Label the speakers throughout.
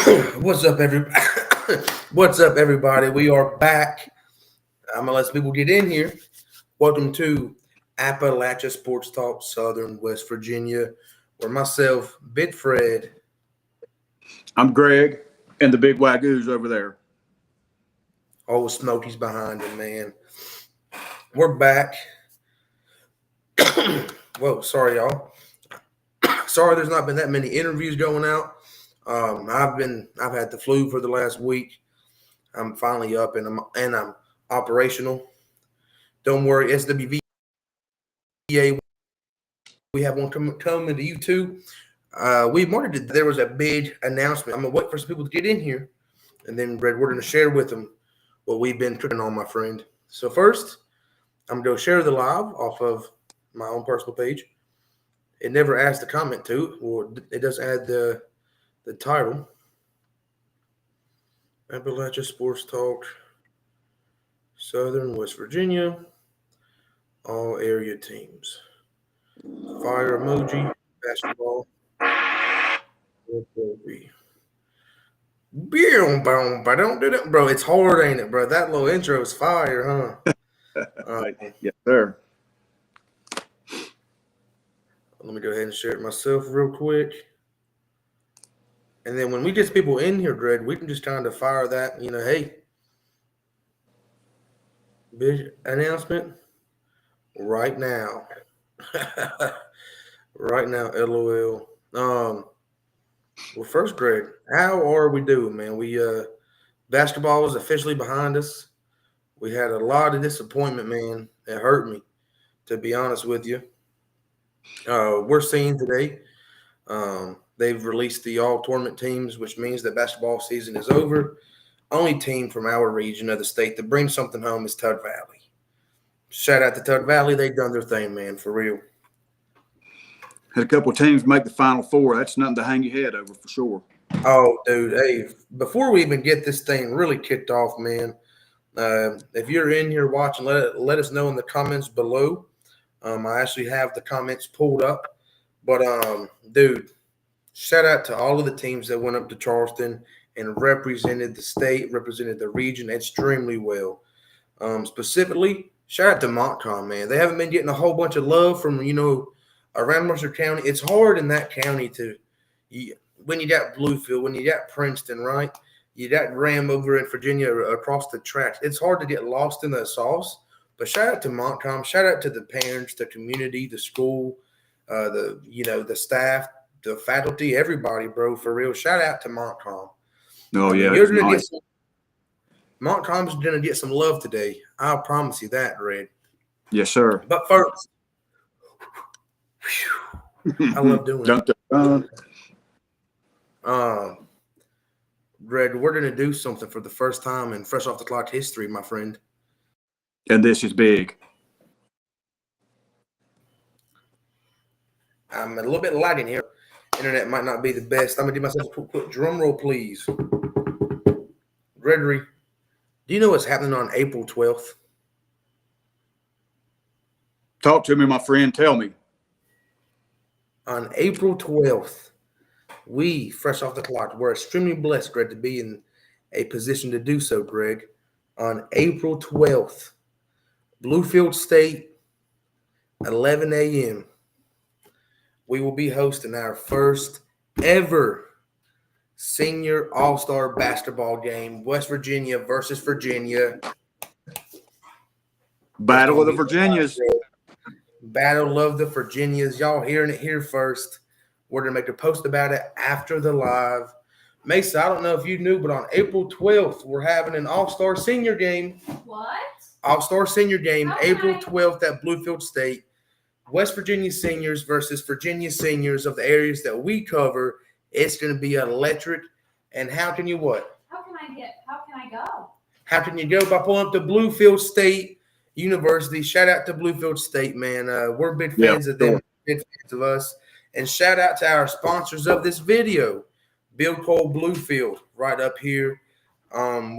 Speaker 1: What's up, everybody? What's up, everybody? We are back. I'm gonna let people get in here. Welcome to Appalachia Sports Talk, Southern West Virginia, where myself, Big Fred,
Speaker 2: I'm Greg, and the big wagoo's over there.
Speaker 1: old Smoky's behind him, man. We're back. Whoa, sorry, y'all. Sorry, there's not been that many interviews going out. I've had the flu for the last week. I'm finally up and I'm operational. Don't worry, SWVA. We have one coming to you too. We wanted to. There was a big announcement. I'm gonna wait for some people to get in here, and then Brad, we're gonna share with them what we've been cooking on, my friend. So first, I'm gonna share the live off of my own personal page. It never asks to comment to, or it does add the title. Appalachia Sports Talk, Southern West Virginia, all area teams. Fire emoji, basketball. Don't do that, bro. It's hard, ain't it, bro? That little intro is fire, huh?
Speaker 2: Yes, sir.
Speaker 1: Let me go ahead and share it myself real quick. And then when we get people in here, Greg, we can just kind of fire that, hey, big announcement right now. Right now, LOL. Well, first, Greg, how are we doing, man? We basketball is officially behind us. We had a lot of disappointment, man. It hurt me, to be honest with you. We're seeing today they've released the all tournament teams, which means that basketball season is over. Only team from our region of the state that brings something home is Tug Valley. Shout out to Tug Valley. They've done their thing, man, for real.
Speaker 2: Had a couple of teams make the Final Four. That's nothing to hang your head over for sure.
Speaker 1: Oh, dude, hey, before we even get this thing really kicked off, man, if you're in here watching, let us know in the comments below. I actually have the comments pulled up. But, dude, shout out to all of the teams that went up to Charleston and represented the state, represented the region extremely well. Specifically, shout out to Montcalm, man. They haven't been getting a whole bunch of love from, around Mercer County. It's hard in that county when you got Bluefield, when you got Princeton, right? You got Graham over in Virginia across the tracks. It's hard to get lost in the sauce. But shout out to Montcalm. Shout out to the parents, the community, the school, the staff, the faculty, everybody, bro, for real. Shout out to Montcalm.
Speaker 2: Oh, yeah.
Speaker 1: You're gonna get Montcalm's going to get some love today. I'll promise you that, Red.
Speaker 2: Yes, sir.
Speaker 1: But first, I love doing it. Red, we're going to do something for the first time in Fresh Off the Clock history, my friend.
Speaker 2: And this is big.
Speaker 1: I'm a little bit lagging here. Internet might not be the best. I'm going to do myself a quick drum roll, please. Gregory, do you know what's happening on April 12th?
Speaker 2: Talk to me, my friend. Tell me.
Speaker 1: On April 12th, we, Fresh Off the Clock, we're extremely blessed, Greg, to be in a position to do so, Greg. On April 12th, Bluefield State, 11 a.m., we will be hosting our first ever senior all-star basketball game, West Virginia versus Virginia.
Speaker 2: Battle of the Virginias.
Speaker 1: Battle of the Virginias. Y'all hearing it here first. We're going to make a post about it after the live. Mesa, I don't know if you knew, but on April 12th, we're having an all-star senior game.
Speaker 3: What?
Speaker 1: All-star senior game, April 12th at Bluefield State. West Virginia seniors versus Virginia seniors of the areas that we cover. It's going to be electric. And how can you what?
Speaker 3: How can I go?
Speaker 1: How can you go? By pulling up to Bluefield State University. Shout out to Bluefield State, man. We're big fans of them, big fans of us. And shout out to our sponsors of this video, Bill Cole Bluefield, right up here, and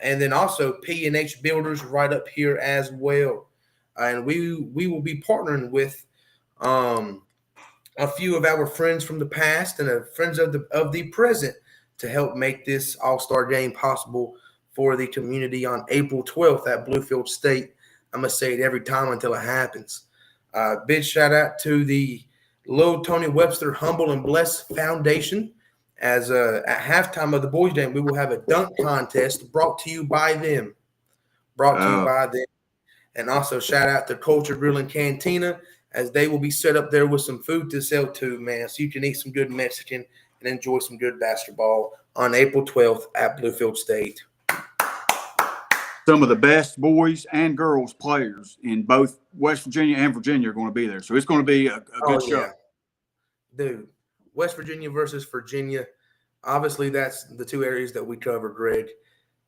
Speaker 1: then also P&H Builders right up here as well. And we will be partnering with a few of our friends from the past and friends of the present to help make this All-Star game possible for the community on April 12th at Bluefield State. I'm going to say it every time until it happens. Big shout out to the Little Tony Webster Humble and Blessed Foundation. As at halftime of the boys' game, we will have a dunk contest brought to you by them. And also shout out to Culture Grill and Cantina, as they will be set up there with some food to sell too, man. So you can eat some good Mexican and enjoy some good basketball on April 12th at Bluefield State.
Speaker 2: Some of the best boys and girls players in both West Virginia and Virginia are going to be there. So it's going to be a good show.
Speaker 1: Dude, West Virginia versus Virginia. Obviously, that's the two areas that we cover, Greg.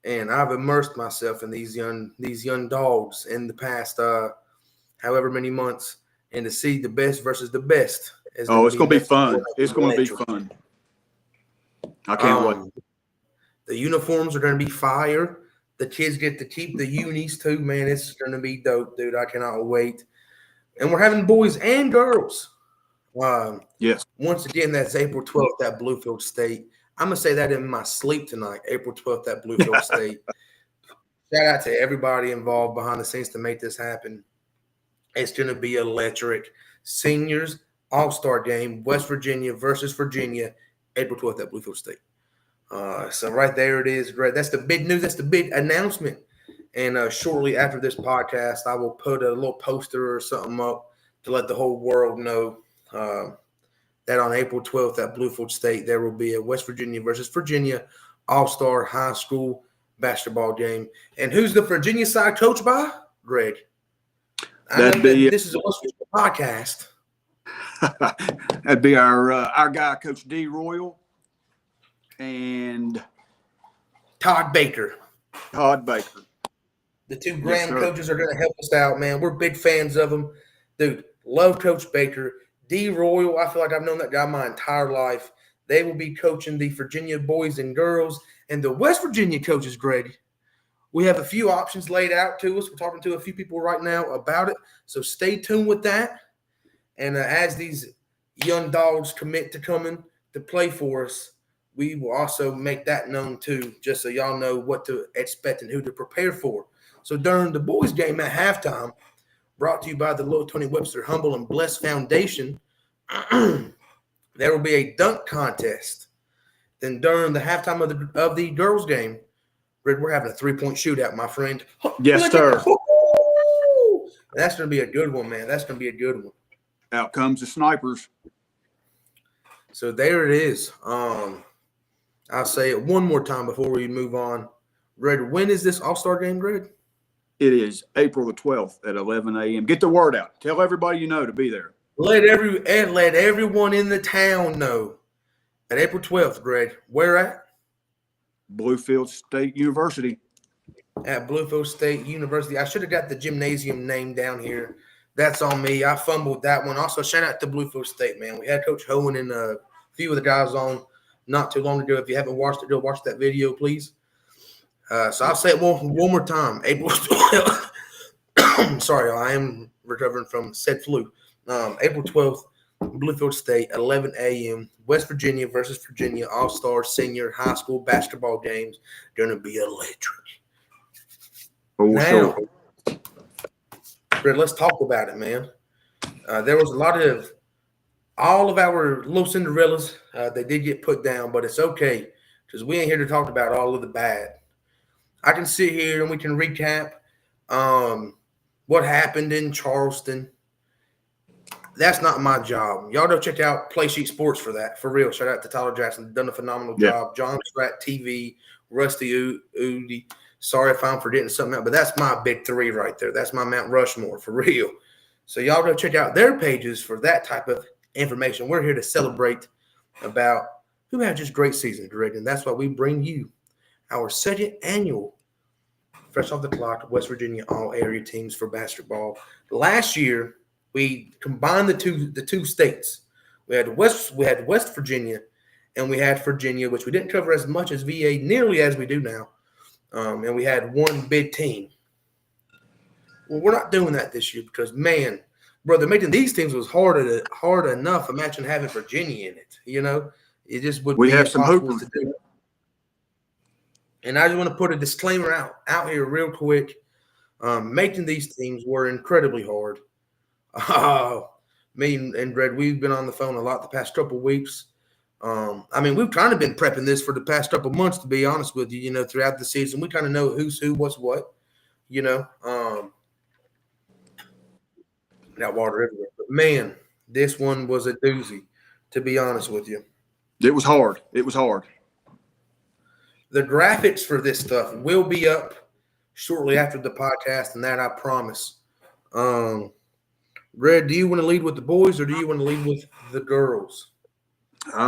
Speaker 1: And I've immersed myself in these young dogs in the past however many months. And to see the best versus the best.
Speaker 2: It's going to be fun. It's going to be fun. I can't wait.
Speaker 1: The uniforms are going to be fire. The kids get to keep the unis too, man. It's going to be dope, dude. I cannot wait. And we're having boys and girls.
Speaker 2: Yes.
Speaker 1: Once again, that's April 12th at Bluefield State. I'm going to say that in my sleep tonight, April 12th at Bluefield State. Shout out to everybody involved behind the scenes to make this happen. It's going to be electric. Seniors All-Star game, West Virginia versus Virginia, April 12th at Bluefield State. So right there it is, Greg. That's the big news. That's the big announcement. And shortly after this podcast, I will put a little poster or something up to let the whole world know that on April 12th at Bluefield State, there will be a West Virginia versus Virginia All-Star High School basketball game. And who's the Virginia side coached by? Greg. This is a West Virginia podcast.
Speaker 2: That'd be our guy, Coach D. Royal, and
Speaker 1: Todd Baker. The two Graham coaches are going to help us out, man. We're big fans of them. Dude, love Coach Baker. D. Royal, I feel like I've known that guy my entire life. They will be coaching the Virginia boys and girls. And the West Virginia coaches, Greg, we have a few options laid out to us. We're talking to a few people right now about it. So stay tuned with that. And as these young dogs commit to coming to play for us, we will also make that known too, just so y'all know what to expect and who to prepare for. So during the boys' game at halftime, brought to you by the Little Tony Webster Humble and Blessed Foundation, there will be a dunk contest. Then during the halftime of the girls' game, we're having a 3-point shootout, my friend.
Speaker 2: Yes, sir.
Speaker 1: That's going to be a good one, man. That's going to be a good one.
Speaker 2: Out comes the snipers.
Speaker 1: So there it is. I'll say it one more time before we move on. Greg, when is this All-Star game, Greg?
Speaker 2: It is April the 12th at 11 a.m. Get the word out. Tell everybody you know to be there.
Speaker 1: Let everyone in the town know. At April 12th, Greg. Where at?
Speaker 2: Bluefield State University.
Speaker 1: At Bluefield State University. I should have got the gymnasium name down here. That's on me. I fumbled that one. Also, shout out to Bluefield State, man. We had Coach Hohen and a few of the guys on not too long ago. If you haven't watched it, go watch that video, please. So I'll say it one more time. April 12th. Sorry, I am recovering from said flu. April 12th, Bluefield State, 11 a.m. West Virginia versus Virginia All-Star Senior High School basketball games. Going to be electric. Now, Fred, let's talk about it, man. There was a lot of all of our little Cinderellas. They did get put down, but it's okay because we ain't here to talk about all of the bad. I can sit here and we can recap what happened in Charleston. That's not my job. Y'all go check out Play Sheet Sports for that. For real. Shout out to Tyler Jackson. Done a phenomenal job. John Strat TV, Rusty Udi. Sorry if I'm forgetting something else, but that's my big three right there. That's my Mount Rushmore, for real. So y'all go check out their pages for that type of information. We're here to celebrate about who had just great seasons, Greg, and that's why we bring you our second annual Fresh Off the Clock West Virginia All-Area Teams for Basketball. Last year, we combined the two states. We had West Virginia, and we had Virginia, which we didn't cover as much as VA nearly as we do now. And we had one big team. Well, we're not doing that this year because, man, brother, making these teams was hard enough. Imagine having Virginia in it. You know, it just would.
Speaker 2: We have some hoopers.
Speaker 1: And I just want to put a disclaimer out here real quick. Making these teams were incredibly hard. Me and Red, we've been on the phone a lot the past couple weeks. I mean, we've kind of been prepping this for the past couple months, to be honest with you. You know, throughout the season, we kind of know who's who, what's what. You know, got water everywhere. But man, this one was a doozy, to be honest with you.
Speaker 2: It was hard. It was hard.
Speaker 1: The graphics for this stuff will be up shortly after the podcast, and that I promise. Red, do you want to lead with the boys or do you want to lead with the girls?
Speaker 2: Let's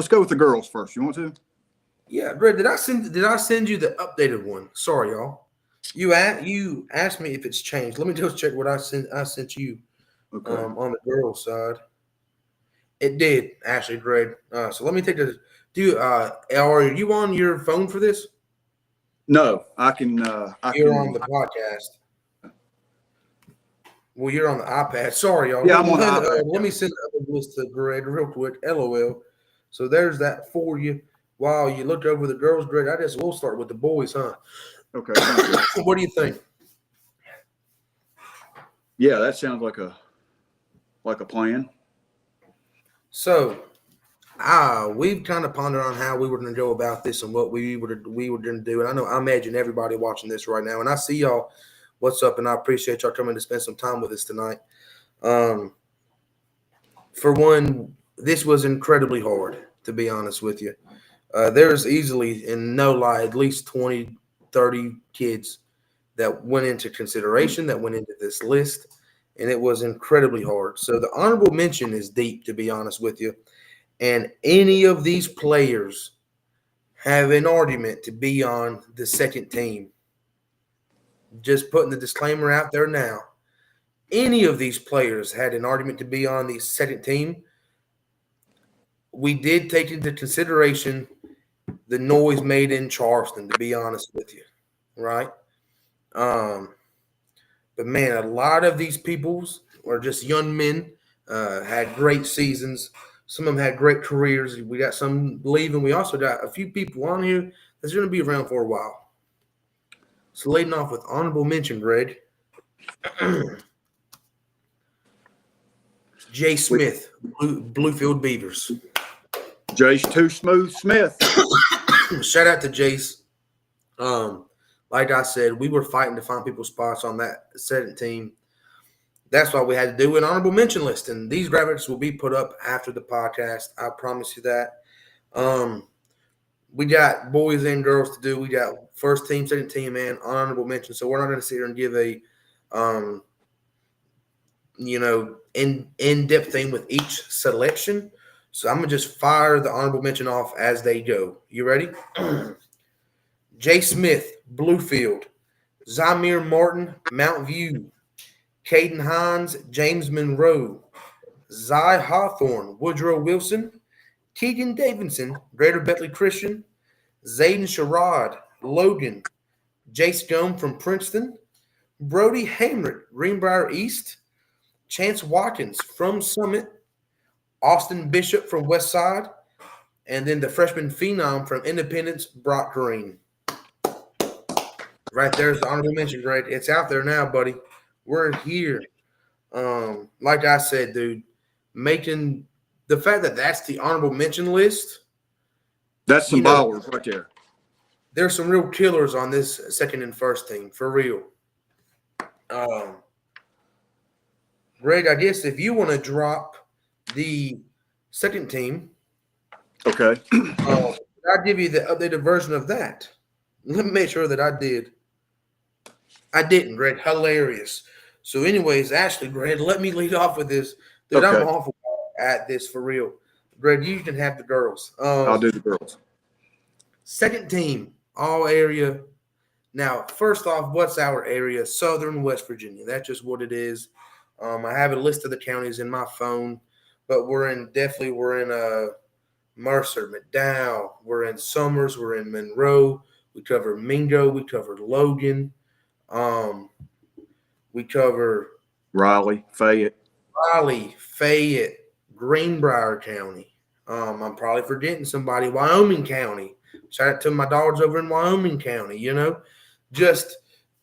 Speaker 2: go with the girls first. You want to?
Speaker 1: Yeah, Red, did I send you the updated one? Sorry, y'all. You asked me if it's changed. Let me just check what I sent you on the girls side. It did, actually, Red. So let me take the are you on your phone for this?
Speaker 2: No, I can.
Speaker 1: You're on the podcast. Well, you're on the iPad. Sorry, y'all.
Speaker 2: Yeah, I'm on the iPad.
Speaker 1: Let me send the list to Greg real quick. LOL. So there's that for you. While you look over the girls, Greg, we'll start with the boys, huh?
Speaker 2: Okay.
Speaker 1: What do you think?
Speaker 2: Yeah, that sounds like a plan.
Speaker 1: So, we've kind of pondered on how we were going to go about this and what we were going to do. And I imagine everybody watching this right now, and I see y'all. What's up? And I appreciate y'all coming to spend some time with us tonight. For one, this was incredibly hard, to be honest with you. There's easily, and no lie, at least 20, 30 kids that went into consideration, that went into this list, and it was incredibly hard. So the honorable mention is deep, to be honest with you. And any of these players have an argument to be on the second team. Just putting the disclaimer out there now. Any of these players had an argument to be on the second team. We did take into consideration the noise made in Charleston, to be honest with you, right? But man, a lot of these peoples are just young men, had great seasons. Some of them had great careers. We got some leaving. We also got a few people on here that's going to be around for a while. So leading off with honorable mention, Greg. Jay Smith, Bluefield Beavers.
Speaker 2: Jace Too Smooth Smith.
Speaker 1: Shout out to Jace. Like I said, we were fighting to find people's spots on that second team. That's why we had to do an honorable mention list. And these graphics will be put up after the podcast. I promise you that. We got boys and girls to do. We got first team, second team, and honorable mention. So we're not going to sit here and give a, in-depth thing with each selection. So I'm going to just fire the honorable mention off as they go. You ready? Jay Smith, Bluefield. Zamir Martin, Mount View. Caden Hines, James Monroe. Zy Hawthorne, Woodrow Wilson. Keegan Davidson, Greater Bentley Christian. Zayden Sherrod, Logan. Jace Gum from Princeton. Brody Hamrick, Greenbrier East. Chance Watkins from Summit. Austin Bishop from West Side. And then the freshman phenom from Independence, Brock Green. Right there's the honorable mention, Greg. It's out there now, buddy. We're here. Like I said, dude, making the fact that that's the honorable mention list.
Speaker 2: That's some ballers right there.
Speaker 1: There's some real killers on this second and first team, for real. Greg, I guess if you want to drop the second team,
Speaker 2: okay.
Speaker 1: I'll give you the updated version of that. Let me make sure that I did. I didn't, Greg. Hilarious. So, anyways, Ashley, Greg, let me lead off with this. Dude,
Speaker 2: okay.
Speaker 1: I'm awful at this for real. Greg, you can have the girls.
Speaker 2: I'll do the girls.
Speaker 1: Second team, all area. Now, first off, what's our area? Southern West Virginia. That's just what it is. I have a list of the counties in my phone, but we're in Mercer, McDowell. We're in Summers. We're in Monroe. We cover Mingo. We cover Logan. We cover
Speaker 2: Raleigh, Fayette,
Speaker 1: Greenbrier County. I'm probably forgetting somebody. Wyoming County. Shout out to my dogs over in Wyoming County. Just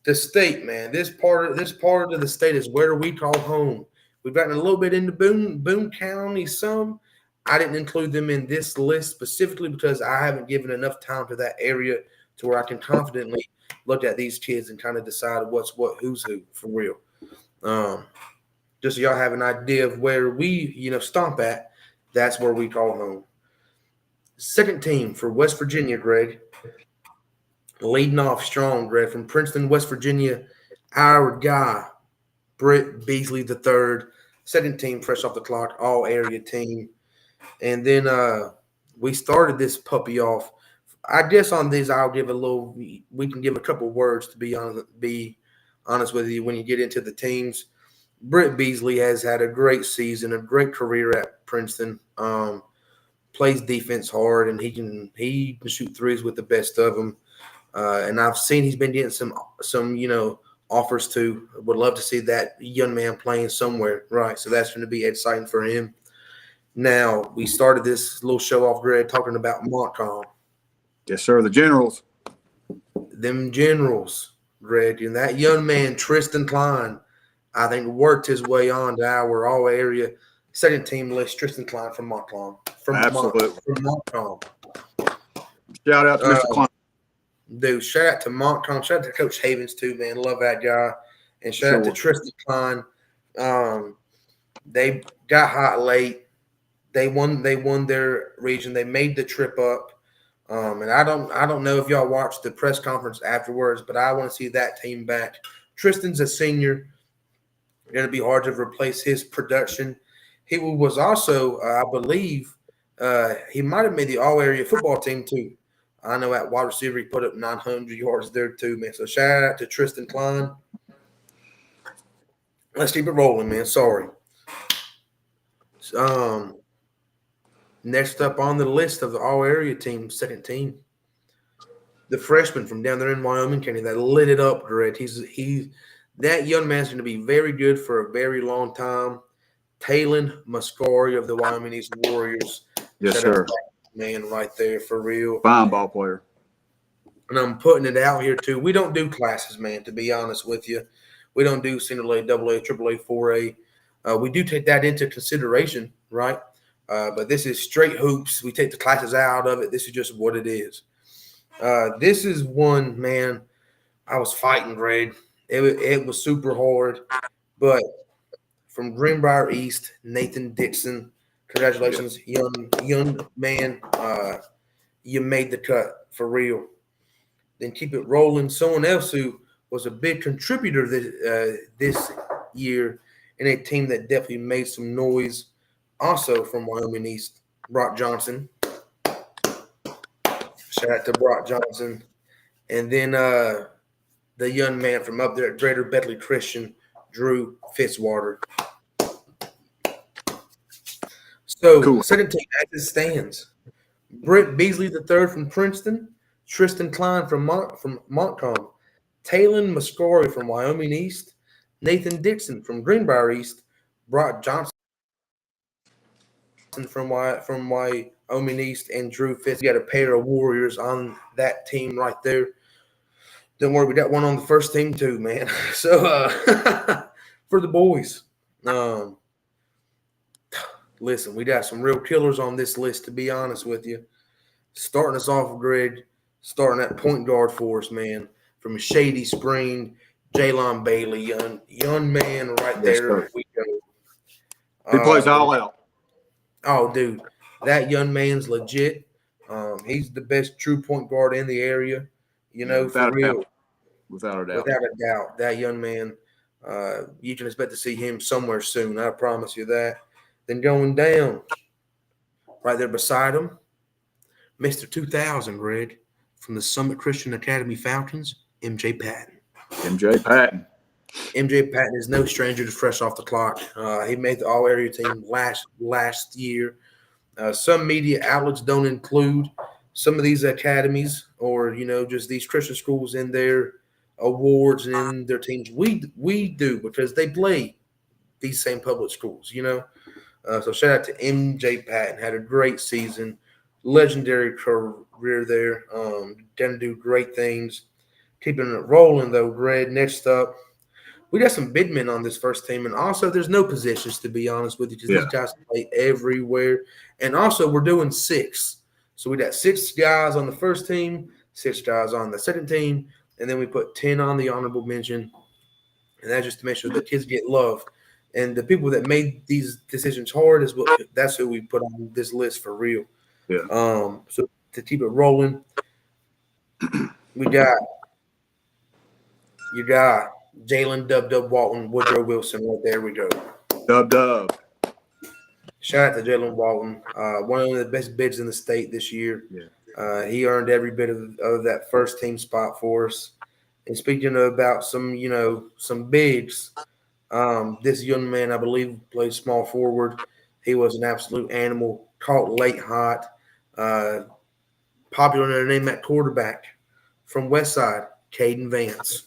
Speaker 1: the state, man. This part of the state is where we call home. We've gotten a little bit into Boone County. Some I didn't include them in this list specifically because I haven't given enough time to that area to where I can confidently look at these kids and kind of decide what's what, who's who for real. Just so y'all have an idea of where we, stomp at. That's where we call home. Second team for West Virginia, Greg. Leading off strong, Greg, from Princeton, West Virginia, our guy, Britt Beasley III. Second team, fresh off the clock, all area team. And then we started this puppy off. I guess on these, I'll give a little. We can give a couple words to be honest with you when you get into the teams. Britt Beasley has had a great season, a great career at Princeton. Plays defense hard, and he can shoot threes with the best of them. And I've seen he's been getting some offers too. Would love to see that young man playing somewhere, right? So that's going to be exciting for him. Now we started this little show off, Greg, talking about Montcalm.
Speaker 2: Yes, sir. The Generals.
Speaker 1: Them Generals, Greg, and that young man Tristan Klein, I think worked his way on to our all area second team list. Tristan Klein from Montcalm.
Speaker 2: Absolutely.
Speaker 1: From Montcalm.
Speaker 2: Shout out to Mr. Klein.
Speaker 1: Dude, shout out to Montcalm. Shout out to Coach Havens too, man. Love that guy. And shout out to Tristan Klein. They got hot late. They won their region. They made the trip up. And I don't know if y'all watched the press conference afterwards, but I want to see that team back. Tristan's a senior. It'll be hard to replace his production. He was also, I believe, he might have made the all-area football team too. I know at wide receiver he put up 900 yards there too, man. So shout out to Tristan Klein. Let's keep it rolling, man. Sorry. Next up on the list of the all-area team, second team, the freshman from down there in Wyoming County that lit it up, Greg. That young man's going to be very good for a very long time. Talon Muscari of the Wyoming East Warriors.
Speaker 2: Yes, sir.
Speaker 1: Man, right there for real.
Speaker 2: Fine ball player.
Speaker 1: And I'm putting it out here too. We don't do classes, man. To be honest with you, we don't do single A, double A, triple A, 4A. We do take that into consideration, right? But this is straight hoops. We take the classes out of it. This is just what it is. This is one, man, I was fighting, Greg. It was super hard. But from Greenbrier East, Nathan Dixon, congratulations, young man. You made the cut for real. Then keep it rolling. Someone else who was a big contributor this year in a team that definitely made some noise. Also from Wyoming East, Brock Johnson. Shout out to Brock Johnson. And then the young man from up there at Greater Bedley Christian, Drew Fitzwater. So, cool. Second team as it stands. Britt Beasley III from Princeton, Tristan Klein from Montcalm, Talon Muscari from Wyoming East, Nathan Dixon from Greenbrier East, Brock Johnson from Wyoming East, and Drew Fitz. You got a pair of Warriors on that team right there. Don't worry, we got one on the first team too, man. So for the boys, listen, we got some real killers on this list, to be honest with you. Starting us off, Greg, starting at point guard for us, man. From Shady Spring, Jalon Bailey, young man right there.
Speaker 2: Yes, we go. He plays all out.
Speaker 1: Oh, dude, that young man's legit. He's the best true point guard in the area, for real.
Speaker 2: Without a doubt.
Speaker 1: Without a doubt. That young man, you can expect to see him somewhere soon. I promise you that. Then going down, right there beside him, Mr. 2000, Greg, from the Summit Christian Academy Falcons, MJ Patton.
Speaker 2: MJ Patton.
Speaker 1: MJ Patton is no stranger to fresh off the clock. He made the all-area team last year. Some media outlets don't include some of these academies or, just these Christian schools in their awards and in their teams. We do because they play these same public schools, So shout out to MJ Patton. Had a great season, legendary career there. Gonna do great things. Keeping it rolling though, Greg. Next up, we got some big men on this first team, and also there's no positions to be honest with you because these guys play everywhere. And also we're doing 6, so we got 6 guys on the first team, 6 guys on the second team, and then we put 10 on the honorable mention, and that's just to make sure the kids get love. And the people that made these decisions hard that's who we put on this list for real.
Speaker 2: Yeah.
Speaker 1: So to keep it rolling, we got you got Jalen Dub Walton, Woodrow Wilson. Right there we go.
Speaker 2: Dub.
Speaker 1: Shout out to Jalen Walton, one of the best bids in the state this year.
Speaker 2: Yeah.
Speaker 1: He earned every bit of that first team spot for us. And speaking about some bigs, this young man, I believe, played small forward. He was an absolute animal, caught late hot, popular in the name at quarterback from Westside, Caden Vance.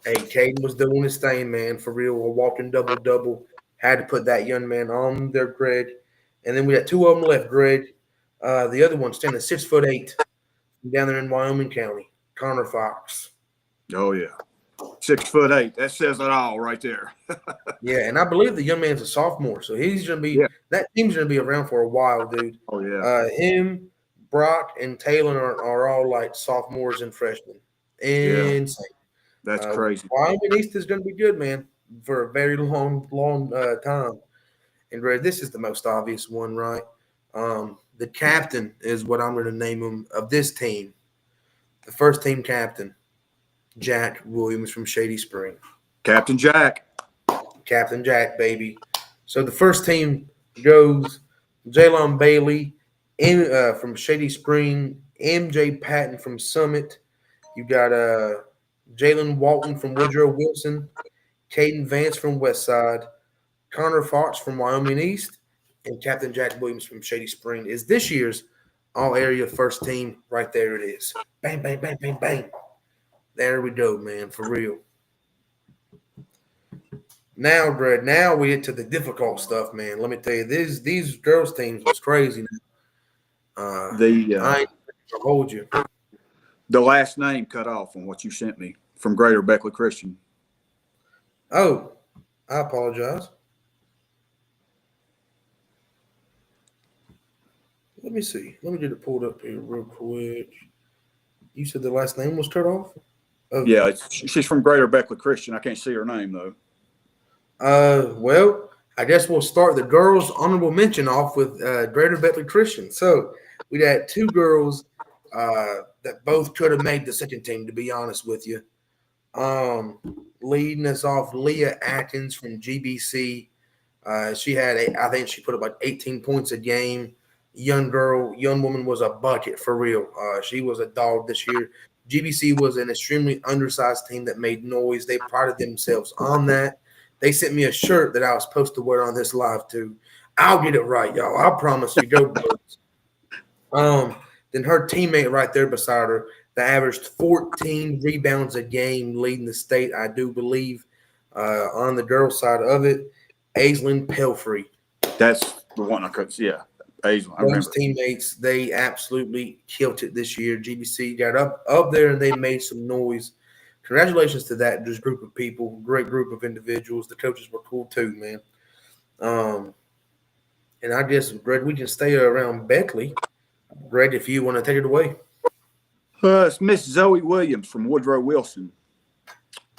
Speaker 1: Hey, Caden was doing his thing, man, for real. A walking double-double. Had to put that young man on there, Greg. And then we got 2 of them left, Greg. The other one standing 6'8", down there in Wyoming County, Connor Fox.
Speaker 2: Oh, yeah. 6'8". That says it all right there.
Speaker 1: Yeah, and I believe the young man's a sophomore, so he's going to be that team's going to be around for a while, dude.
Speaker 2: Oh, yeah.
Speaker 1: Him, Brock, and Taylor are all like sophomores and freshmen. Insane.
Speaker 2: That's crazy.
Speaker 1: Wyoming East is going to be good, man, for a very long time. And Greg, this is the most obvious one, right? The captain is what I'm going to name him of this team. The first team captain, Jack Williams from Shady Spring.
Speaker 2: Captain Jack, baby.
Speaker 1: So the first team goes Jalon Bailey from Shady Spring, MJ Patton from Summit. You got Jalen Walton from Woodrow Wilson, Caden Vance from Westside, Connor Fox from Wyoming East, and Captain Jack Williams from Shady Spring is this year's all-area first team. Right there it is. Bang, bang, bang, bang, bang. There we go, man, for real. Now, Greg, we get to the difficult stuff, man. Let me tell you, these girls' teams was crazy. I ain't gonna hold you.
Speaker 2: The last name cut off on what you sent me from Greater Beckley Christian.
Speaker 1: Oh, I apologize. Let me see. Let me get it pulled up here real quick. You said the last name was cut off? Oh.
Speaker 2: Yeah, she's from Greater Beckley Christian. I can't see her name, though.
Speaker 1: Well, I guess we'll start the girls' honorable mention off with Greater Beckley Christian. So we got 2 girls that both could have made the second team, to be honest with you. Leading us off, Leah Atkins from GBC. She had I think she put up like 18 points a game. Young woman was a bucket for real. She was a dog this year. GBC was an extremely undersized team that made noise. They prided themselves on that. They sent me a shirt that I was supposed to wear on this live too. I'll get it right, y'all. I promise you. Go Birds. Then her teammate right there beside her, that averaged 14 rebounds a game, leading the state, I do believe, on the girls' side of it, Aislinn Pelfrey.
Speaker 2: That's the one I could see. Yeah, Aislinn. I remember.
Speaker 1: Those teammates, they absolutely killed it this year. GBC got up there and they made some noise. Congratulations to that just group of people, great group of individuals. The coaches were cool too, man. And I guess, Greg, we can stay around Beckley. Greg, if you want to take it away.
Speaker 2: It's Miss Zoe Williams from Woodrow Wilson.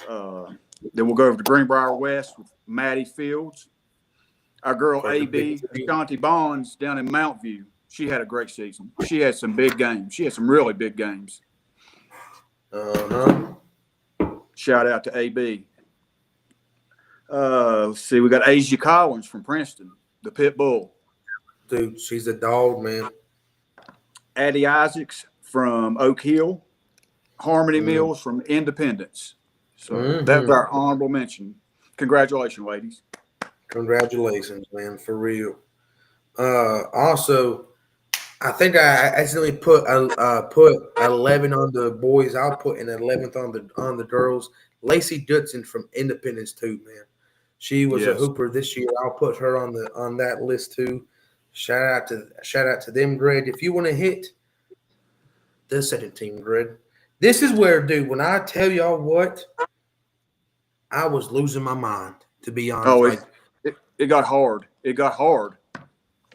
Speaker 2: Then we'll go over to Greenbrier West with Maddie Fields. Our girl A.B. Shanti Bonds down in Mount View. She had a great season. She had some big games. She had some really big games. Shout out to A.B. Let's see. We got Asia Collins from Princeton, the Pit Bull.
Speaker 1: Dude, she's a dog, man.
Speaker 2: Addie Isaacs from Oak Hill. Harmony Mills from Independence. So that's our honorable mention. Congratulations, ladies.
Speaker 1: Congratulations, man, for real. Also, I think I accidentally put 11 on the boys. I'll put an 11th on the girls. Lacey Goodson from Independence too, man. She was a
Speaker 2: Yes.
Speaker 1: hooper this year. I'll put her on that list too. Shout out to them, Greg. If you want to hit the second team, Greg, this is where, dude. When I tell y'all what, I was losing my mind. To be honest,
Speaker 2: Oh,
Speaker 1: like
Speaker 2: it got hard. It got hard.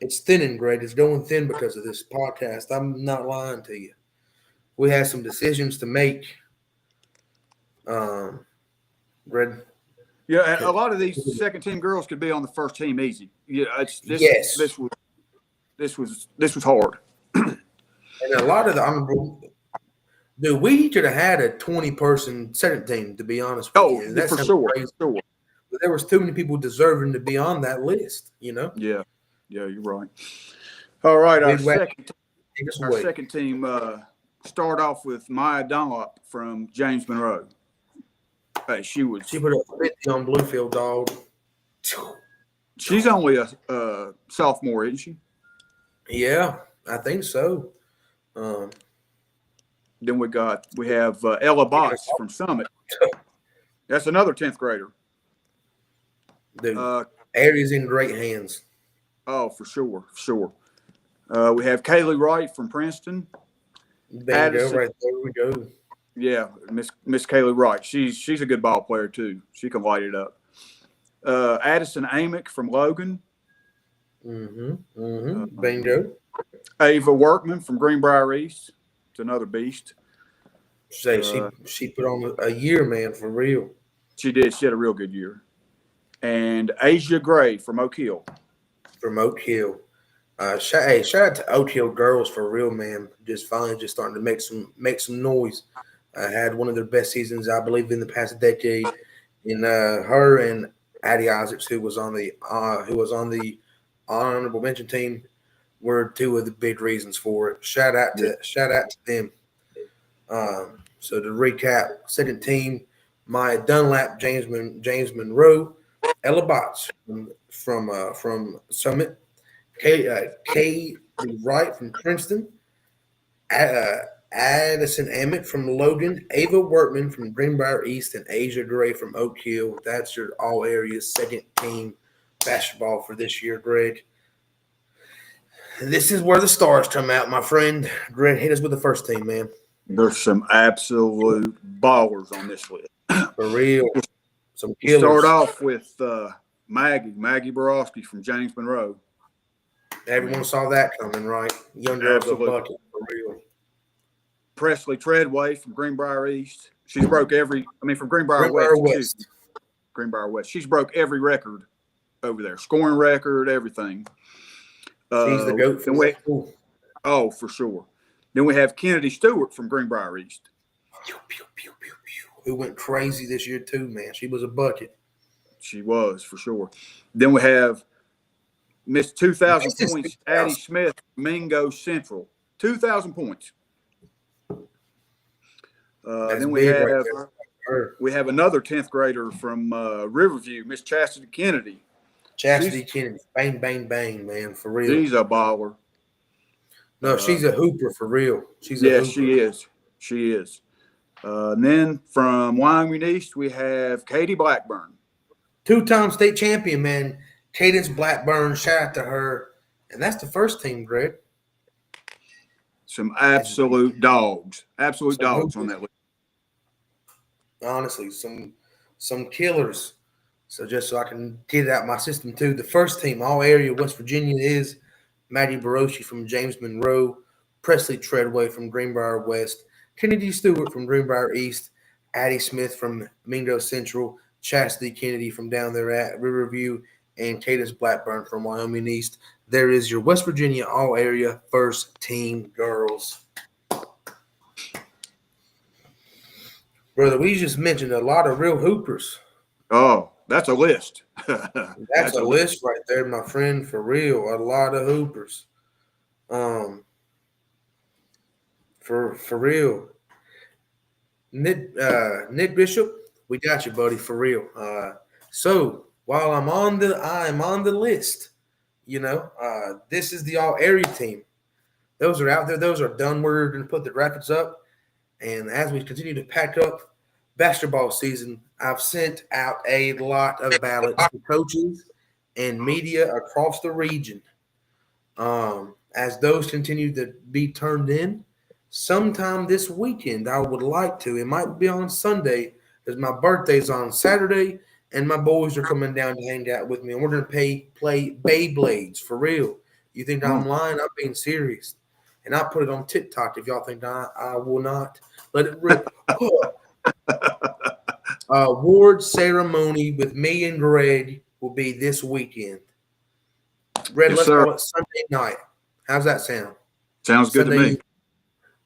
Speaker 1: it's thinning, Greg. It's going thin because of this podcast. I'm not lying to you. We had some decisions to make. Greg.
Speaker 2: Yeah, and a lot of these second team girls could be on the first team easy. Yeah,
Speaker 1: Yes.
Speaker 2: This was hard.
Speaker 1: And a lot of the honorable, dude, we could have had a 20-person second team, to be honest with you. And that
Speaker 2: For
Speaker 1: sounds
Speaker 2: sure.
Speaker 1: crazy.
Speaker 2: Sure.
Speaker 1: But there was too many people deserving to be on that list,
Speaker 2: Yeah, you're right. All right, our
Speaker 1: Midwest,
Speaker 2: second team start off with Maya Dunlop from James Monroe. Hey, she
Speaker 1: put up 50 on Bluefield, dog.
Speaker 2: She's only a sophomore, isn't she?
Speaker 1: Yeah, I think so.
Speaker 2: Then we have Ella Botts from Summit. That's another 10th grader.
Speaker 1: Dude, area's in great hands.
Speaker 2: Oh, for sure. We have Kaylee Wright from Princeton.
Speaker 1: Bingo, right there we go.
Speaker 2: Yeah, Miss Kaylee Wright. She's a good ball player too. She can light it up. Addison Amick from Logan.
Speaker 1: Bingo.
Speaker 2: Ava Workman from Greenbrier East. It's another beast.
Speaker 1: Say she put on a year, man, for real.
Speaker 2: She did. She had a real good year. And Asia Gray from Oak Hill.
Speaker 1: From Oak Hill. Shout out to Oak Hill girls for real, man. Just finally starting to make some noise. Had one of their best seasons, I believe, in the past decade. And her and Addie Isaacs, who was on the honorable mention team, were two of the big reasons for it. Shout out to them. So to recap, second team, Maya Dunlap, James Monroe, Ella Botts from Summit, Kay Wright from Princeton, Addison Emmett from Logan, Ava Workman from Greenbrier East, and Asia Gray from Oak Hill. That's your all-area second team basketball for this year, Greg. This is where the stars come out, my friend. Greg, hit us with the first team, man.
Speaker 2: There's some absolute ballers on this list.
Speaker 1: For real. Some killers.
Speaker 2: Start off with Maggie Borowski from James Monroe.
Speaker 1: Everyone saw that coming, right? Young girl's a bucket, for real.
Speaker 2: Presley Treadway from Greenbrier East. She's from Greenbrier West. Greenbrier West. She's broke every record over there. Scoring record, everything.
Speaker 1: She's the GOAT for that school.
Speaker 2: Oh, for sure. Then we have Kennedy Stewart from Greenbrier East.
Speaker 1: Who went crazy this year too, man. She was a bucket.
Speaker 2: She was, for sure. Then we have Miss 2,000 points, Addie Smith, Mingo Central. 2,000 points. Then we have another 10th grader from Riverview, Miss Chastity Kennedy.
Speaker 1: Kennedy, bang, bang, bang, man, for real.
Speaker 2: She's a baller.
Speaker 1: No, she's a hooper for real. She is.
Speaker 2: She is. And then from Wyoming East, we have Katie Blackburn.
Speaker 1: 2-time state champion, man. Cadence Blackburn, shout out to her. And that's the first team, Greg.
Speaker 2: Some absolute dogs. Absolute dogs on that list.
Speaker 1: Honestly, some killers. So just so I can get it out my system too, the first team, all area West Virginia, is Maddie Baroshi from James Monroe, Presley Treadway from Greenbrier West, Kennedy Stewart from Greenbrier East, Addie Smith from Mingo Central, Chastity Kennedy from down there at Riverview, and Cadence Blackburn from Wyoming East. There is your West Virginia all-area first team girls. Brother, we just mentioned a lot of real hoopers.
Speaker 2: Oh, that's a list.
Speaker 1: That's a list right there, my friend, for real. A lot of hoopers. For real. Nick Bishop, we got you, buddy, for real. So while I'm on the list, this is the all area team. Those are out there. Those are done. We're going to put the graphics up. And as we continue to pack up basketball season, I've sent out a lot of ballots to coaches and media across the region. As those continue to be turned in, sometime this weekend, I would like to. It might be on Sunday, because my birthday's on Saturday, and my boys are coming down to hang out with me, and we're going to play Beyblades for real. You think I'm lying? I'm being serious. And I'll put it on TikTok if y'all think I will not. Let it rip. Award ceremony with me and Greg will be this weekend. Red,
Speaker 2: Yes,
Speaker 1: let's
Speaker 2: sir.
Speaker 1: call it Sunday night. How's that sound?
Speaker 2: Sounds good
Speaker 1: Sunday,
Speaker 2: to me.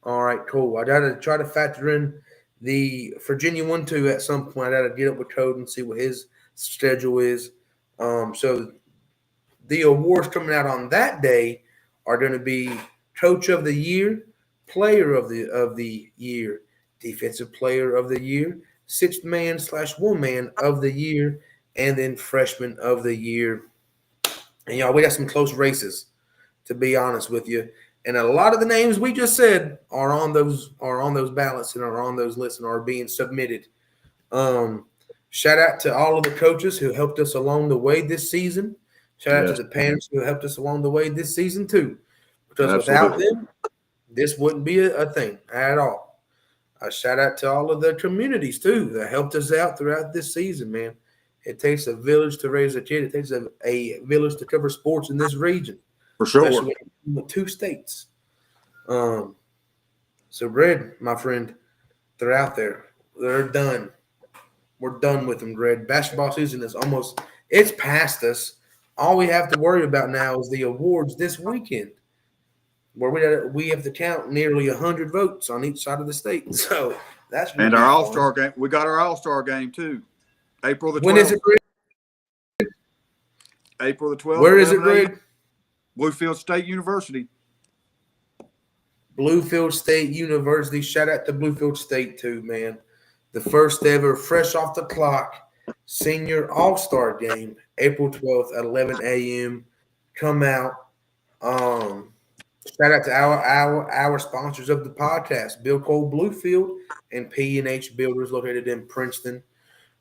Speaker 1: All right, cool. I got to try to factor in the Virginia 1-2 at some point. I got to get up with Code and see what his schedule is. So the awards coming out on that day are going to be Coach of the Year, Player of the Year, Defensive Player of the Year, Sixth Man/Woman of the Year, and then Freshman of the Year. And y'all, we got some close races, to be honest with you. And a lot of the names we just said are on those ballots and are on those lists and are being submitted. Shout out to all of the coaches who helped us along the way this season. Shout out to the parents who helped us along the way this season too. Because without them, this wouldn't be a thing at all. Shout out to all of the communities too that helped us out throughout this season, man. It takes a village to raise a kid. It takes a village to cover sports in this region.
Speaker 2: For sure.
Speaker 1: Especially in the two states. So, Red, my friend, they're out there. They're done. We're done with them, Red. Basketball season is it's past us. All we have to worry about now is the awards this weekend, where we have to count nearly 100 votes on each side of the state. So that's
Speaker 2: and our All-Star game. We got our All-Star game too. April the 12th.
Speaker 1: When is it, Red?
Speaker 2: April the 12th.
Speaker 1: Where is it, Red?
Speaker 2: Bluefield State University.
Speaker 1: Bluefield State University. Shout out to Bluefield State too, man. The first ever fresh off the clock senior all-star game, April 12th at 11 a.m. Come out. Shout out to our sponsors of the podcast, Bill Cole Bluefield and P&H Builders located in Princeton.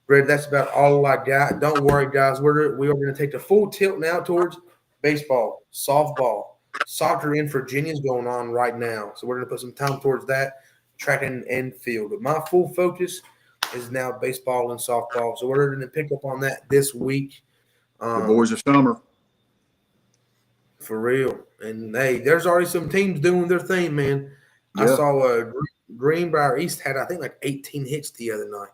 Speaker 1: Brad, that's about all I got. Don't worry, guys. We are going to take the full tilt now towards baseball, softball, soccer in Virginia is going on right now. So we're going to put some time towards that, track and field. But my full focus is now baseball and softball. So we're going to pick up on that this week.
Speaker 2: The boys of summer.
Speaker 1: For real. And, hey, there's already some teams doing their thing, man. Yeah. I saw Greenbrier East had, I think, like 18 hits the other night.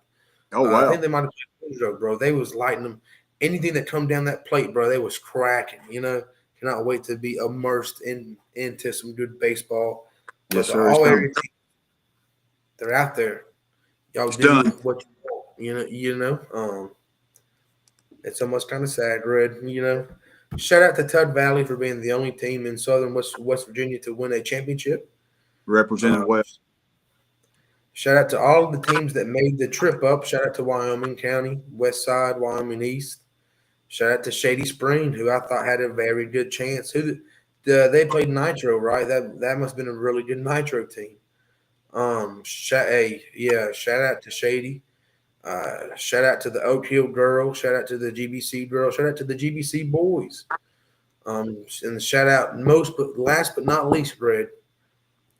Speaker 2: Oh, wow.
Speaker 1: I think they might have been, bro. They was lighting them. Anything that come down that plate, bro, they was cracking, Cannot wait to be immersed into some good baseball.
Speaker 2: Yes, sir.
Speaker 1: They're out there. Y'all do what you want, It's almost kind of sad, Red, Shout out to Tug Valley for being the only team in southern West Virginia to win a championship.
Speaker 2: Represented West.
Speaker 1: Shout out to all of the teams that made the trip up. Shout out to Wyoming County, West Side, Wyoming East. Shout out to Shady Spring, who I thought had a very good chance. They played Nitro, right? That must have been a really good Nitro team. Shout out to Shady. Shout out to the Oak Hill girls. Shout out to the GBC girls. Shout out to the GBC boys. And shout out last but not least, Brad.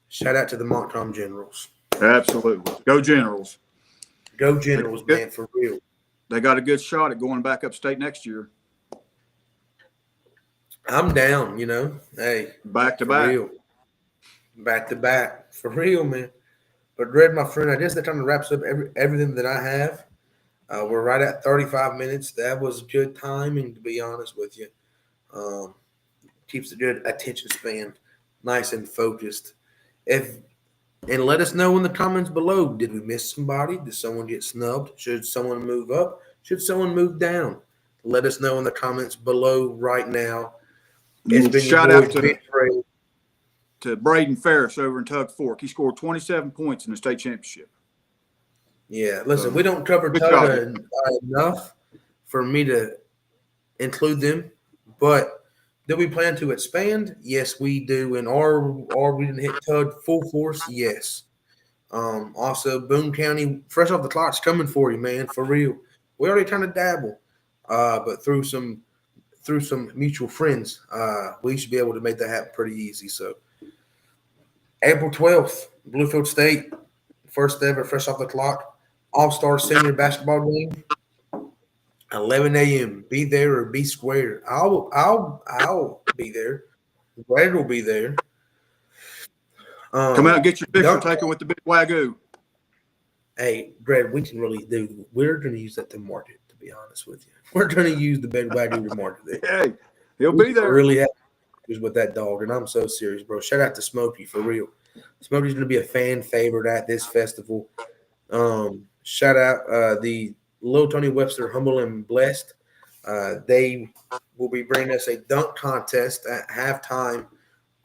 Speaker 1: Shout out to the Montcalm Generals.
Speaker 2: Absolutely. Go Generals.
Speaker 1: Go Generals, man, for real.
Speaker 2: They got a good shot at going back upstate next year.
Speaker 1: I'm down, Hey.
Speaker 2: Back to back.
Speaker 1: Real. Back to back. For real, man. But, Red, my friend, I guess that kind of wraps up everything that I have. We're right at 35 minutes. That was good timing, to be honest with you. Keeps a good attention span, nice and focused. And let us know in the comments below, did we miss somebody? Did someone get snubbed? Should someone move up? Should someone move down? Let us know in the comments below right now.
Speaker 2: It's been shout out to Braden Ferris over in Tug Fork. He scored 27 points in the state championship.
Speaker 1: Yeah, listen, we don't cover Tug enough for me to include them, but do we plan to expand? Yes, we do. And are we going to hit Tug full force? Yes. Also, Boone County, fresh off the clock's coming for you, man, for real. We already kind of dabble, but through some mutual friends, we should be able to make that happen pretty easy. So, April 12th, Bluefield State, first ever, fresh off the clock, All-Star Senior Basketball game, 11 a.m. Be there or be square. I'll be there. Brad will be there.
Speaker 2: Come out and get your picture
Speaker 1: Dunk-
Speaker 2: taken with the big Wagyu.
Speaker 1: Hey, Brad, we can really do. We're going to use that to market. To be honest with you, we're going to use the big Wagyu to market it.
Speaker 2: Hey, he'll be there.
Speaker 1: Really happy with that dog, and I'm so serious, bro. Shout out to Smokey for real. Smokey's going to be a fan favorite at this festival. Shout out the Little Tony Webster, Humble and Blessed. They will be bringing us a dunk contest at halftime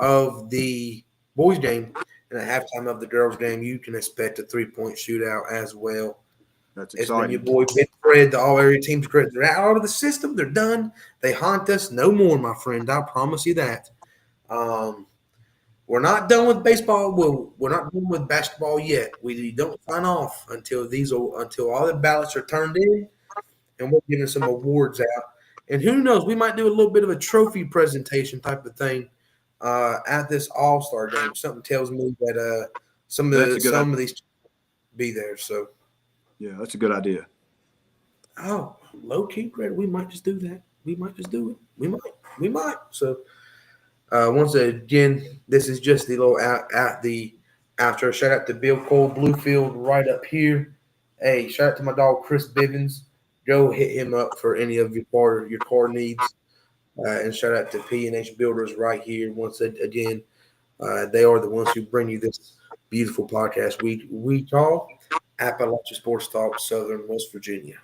Speaker 1: of the boys' game, and at halftime of the girls' game, you can expect a 3-point shootout as well.
Speaker 2: That's
Speaker 1: It's been
Speaker 2: exciting.
Speaker 1: your boy Big Fred, the all area teams credit. They're out of the system. They're done. They haunt us no more, my friend. I promise you that. We're not done with baseball. We're not done with basketball yet. We don't sign off until all the ballots are turned in, and we're giving some awards out. And who knows, we might do a little bit of a trophy presentation type of thing at this All-Star game. Something tells me that some of these be there. So.
Speaker 2: Yeah, that's a good idea.
Speaker 1: Oh, low key, Greg. We might just do that. We might just do it. We might. So, once again, this is just the little after. Shout out to Bill Cole Bluefield right up here. Hey, shout out to my dog Chris Bivens. Go hit him up for any of your car needs. And shout out to P&H Builders right here. Once again, they are the ones who bring you this beautiful podcast we call Appalachia Sports Talk, Southern West Virginia.